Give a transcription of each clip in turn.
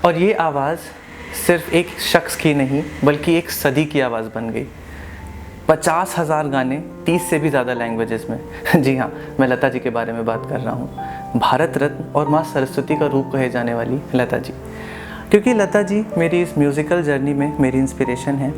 और ये आवाज़ सिर्फ एक शख्स की नहीं बल्कि एक सदी की आवाज़ बन गई। 50,000 गाने 30 से भी ज़्यादा लैंग्वेजेस में। जी हाँ, मैं लता जी के बारे में बात कर रहा हूँ। भारत रत्न और माँ सरस्वती का रूप कहे जाने वाली लता जी। क्योंकि लता जी मेरी इस म्यूज़िकल जर्नी में मेरी इंस्पिरेशन है,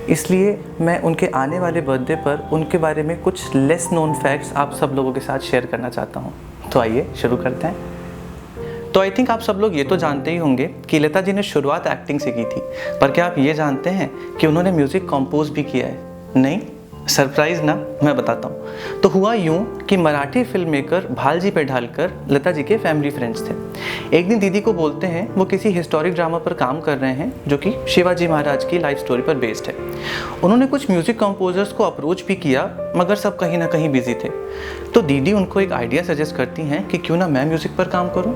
इसलिए मैं उनके आने वाले बर्थडे पर उनके बारे में कुछ लेस नोन फैक्ट्स आप सब लोगों के साथ शेयर करना चाहता हूँ। तो आइए शुरू करते हैं। तो आई थिंक आप सब लोग ये तो जानते ही होंगे कि लता जी ने शुरुआत एक्टिंग से की थी, पर क्या आप ये जानते हैं कि उन्होंने म्यूज़िक कंपोज भी किया है? नहीं? सरप्राइज़ ना, मैं बताता हूँ। तो हुआ यूँ कि मराठी फिल्म मेकर भालजी पेंढारकर लता जी के फैमिली फ्रेंड्स थे। एक दिन दीदी को बोलते हैं वो किसी हिस्टोरिक ड्रामा पर काम कर रहे हैं जो कि शिवाजी महाराज की लाइफ स्टोरी पर बेस्ड है। उन्होंने कुछ म्यूज़िक कंपोजर्स को अप्रोच भी किया, मगर सब कहीं ना कहीं बिजी थे। तो दीदी उनको एक आइडिया सजेस्ट करती हैं कि क्यों ना मैं म्यूज़िक पर काम करूँ।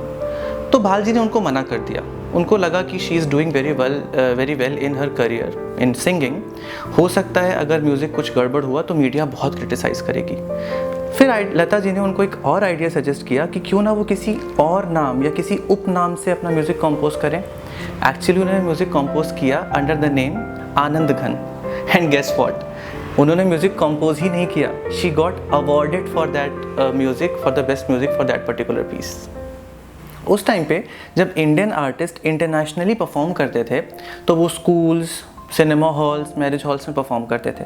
तो भालजी ने उनको मना कर दिया। उनको लगा कि she is doing very well in her career in singing. हो सकता है अगर म्यूज़िक कुछ गड़बड़ हुआ तो मीडिया बहुत क्रिटिसाइज़ करेगी। फिर लता जी ने उनको एक और आइडिया सजेस्ट किया कि क्यों ना वो किसी और नाम या किसी उपनाम से अपना म्यूज़िक कंपोज करें। एक्चुअली उन्होंने म्यूज़िक कंपोज किया under the name Anand Ghan. And guess what, उन्होंने म्यूज़िक कंपोज ही नहीं किया, she got awarded for that music, for the best music for that particular piece. उस टाइम पे जब इंडियन आर्टिस्ट इंटरनेशनली परफॉर्म करते थे तो वो schools, cinema halls, marriage halls में परफॉर्म करते थे।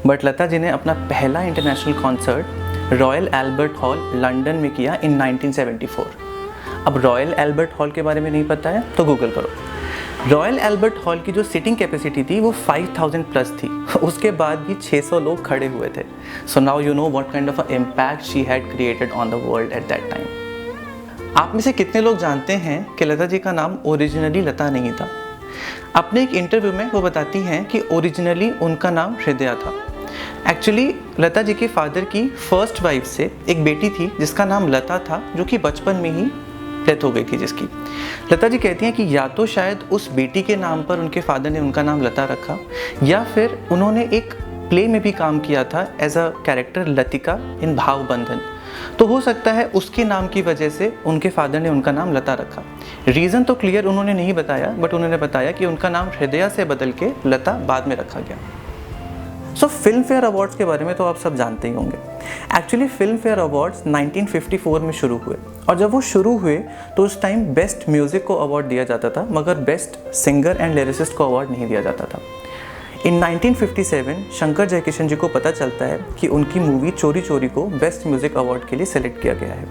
बट लता जी ने अपना पहला international concert royal Albert hall London में किया इन 1974। अब रॉयल एल्बर्ट हॉल के बारे में नहीं पता है तो गूगल करो। रॉयल एल्बर्ट हॉल की जो सीटिंग कैपेसिटी थी वो 5000 प्लस थी। उसके बाद भी 600 लोग खड़े हुए थे। So now you know what kind of a impact she had created on the world at that time. आप में से कितने लोग जानते हैं कि लता जी का नाम ओरिजिनली लता नहीं था? अपने एक इंटरव्यू में वो बताती हैं कि ओरिजिनली उनका नाम हृदया था। एक्चुअली लता जी के फादर की फर्स्ट वाइफ से एक बेटी थी जिसका नाम लता था, जो कि बचपन में ही डेथ हो गई थी जिसकी। लता जी कहती हैं कि या तो शायद उस बेटी के नाम पर उनके फादर ने उनका नाम लता रखा, या फिर उन्होंने एक प्ले में भी काम किया था एज अ कैरेक्टर लतिका इन भावबंधन। तो हो सकता है उसके नाम की वजह से उनके फादर ने उनका नाम लता रखा। रीज़न तो क्लियर उन्होंने नहीं बताया, बट उन्होंने बताया कि उनका नाम हृदया से बदल के लता बाद में रखा गया। सो फिल्म फेयर अवार्ड्स के बारे में तो आप सब जानते ही होंगे। एक्चुअली फिल्म फेयर अवार्ड्स 1954 में शुरू हुए, और जब वो शुरू हुए तो उस टाइम बेस्ट म्यूज़िक को अवार्ड दिया जाता था, मगर बेस्ट सिंगर एंड लिरिसिस्ट को अवार्ड नहीं दिया जाता था। इन 1957 शंकर जयकिशन जी को पता चलता है कि उनकी मूवी चोरी चोरी को बेस्ट म्यूज़िक अवार्ड के लिए सेलेक्ट किया गया है।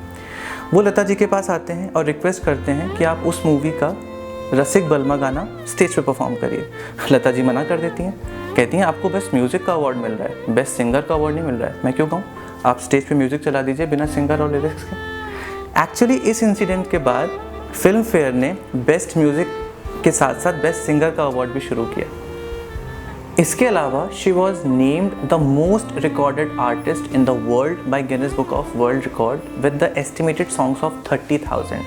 वो लता जी के पास आते हैं और रिक्वेस्ट करते हैं कि आप उस मूवी का रसिक बलमा गाना स्टेज पे परफॉर्म करिए। लता जी मना कर देती हैं, कहती हैं आपको बेस्ट म्यूज़िक का अवार्ड मिल रहा है, बेस्ट सिंगर का अवार्ड नहीं मिल रहा है, मैं क्यों गाऊँ, आप स्टेज पे म्यूज़िक चला दीजिए बिना सिंगर और लिरिक्स के। एक्चुअली इस इंसिडेंट के बाद फिल्म फेयर ने बेस्ट म्यूज़िक के साथ साथ बेस्ट सिंगर का अवार्ड भी शुरू किया। इसके अलावा she was named the most recorded artist in the world by Guinness book of world record with the estimated songs of 30,000।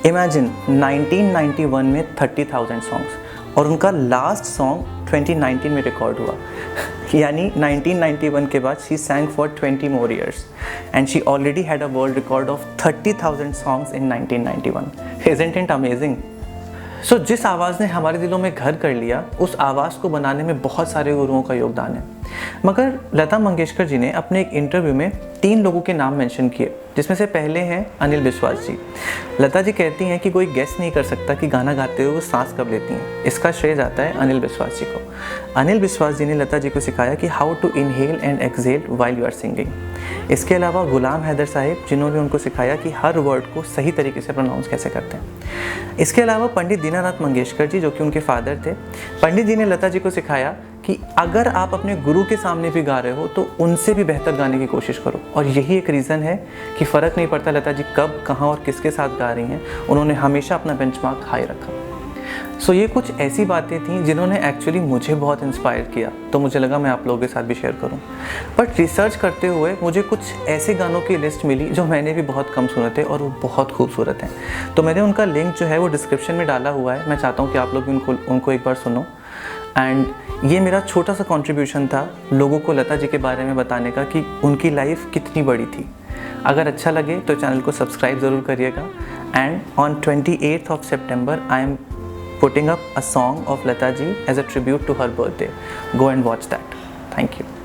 Imagine 1991 में 30,000 सॉन्ग्स, और उनका लास्ट सॉन्ग 2019 में रिकॉर्ड हुआ। यानी 1991 के बाद she sang for 20 more years and she already had a world record of 30,000 songs in 1991. Isn't it amazing? सो जिस आवाज़ ने हमारे दिलों में घर कर लिया, उस आवाज़ को बनाने में बहुत सारे गुरुओं का योगदान है। मगर लता मंगेशकर जी ने अपने एक इंटरव्यू में 3 लोगों के नाम मेंशन किए, जिसमें से पहले हैं अनिल विश्वास जी। लता जी कहती हैं कि कोई गेस नहीं कर सकता कि गाना गाते हुए वो सांस कब लेती हैं। इसका श्रेय जाता है अनिल विश्वास जी को। अनिल विश्वास जी ने लता जी को सिखाया कि how to inhale and exhale while you are singing. इसके अलावा गुलाम हैदर साहिब, जिन्होंने उनको सिखाया कि हर वर्ड को सही तरीके से प्रोनाउंस कैसे करते हैं। इसके अलावा पंडित दीनानाथ मंगेशकर जी, जो कि उनके फादर थे। पंडित जी ने लता जी को सिखाया कि अगर आप अपने गुरु के सामने भी गा रहे हो तो उनसे भी बेहतर गाने की कोशिश करो। और यही एक रीज़न है कि फ़र्क नहीं पड़ता लता जी कब, कहाँ और किसके साथ गा रही हैं, उन्होंने हमेशा अपना बेंचमार्क हाई रखा। सो ये कुछ ऐसी बातें थी जिन्होंने एक्चुअली मुझे बहुत इंस्पायर किया, तो मुझे लगा मैं आप लोगों के साथ भी शेयर करूं। बट रिसर्च करते हुए मुझे कुछ ऐसे गानों की लिस्ट मिली जो मैंने भी बहुत कम सुने थे और वो बहुत खूबसूरत हैं। तो मैंने उनका लिंक जो है वो डिस्क्रिप्शन में डाला हुआ है। मैं चाहता हूँ कि आप लोग भी उनको एक बार सुनो। एंड ये मेरा छोटा सा कंट्रीब्यूशन था लोगों को लता जी के बारे में बताने का कि उनकी लाइफ कितनी बड़ी थी। अगर अच्छा लगे तो चैनल को सब्सक्राइब ज़रूर करिएगा। And on 28th of September I am putting up a song of Lata ji as a tribute to her birthday. Go and watch that. Thank you.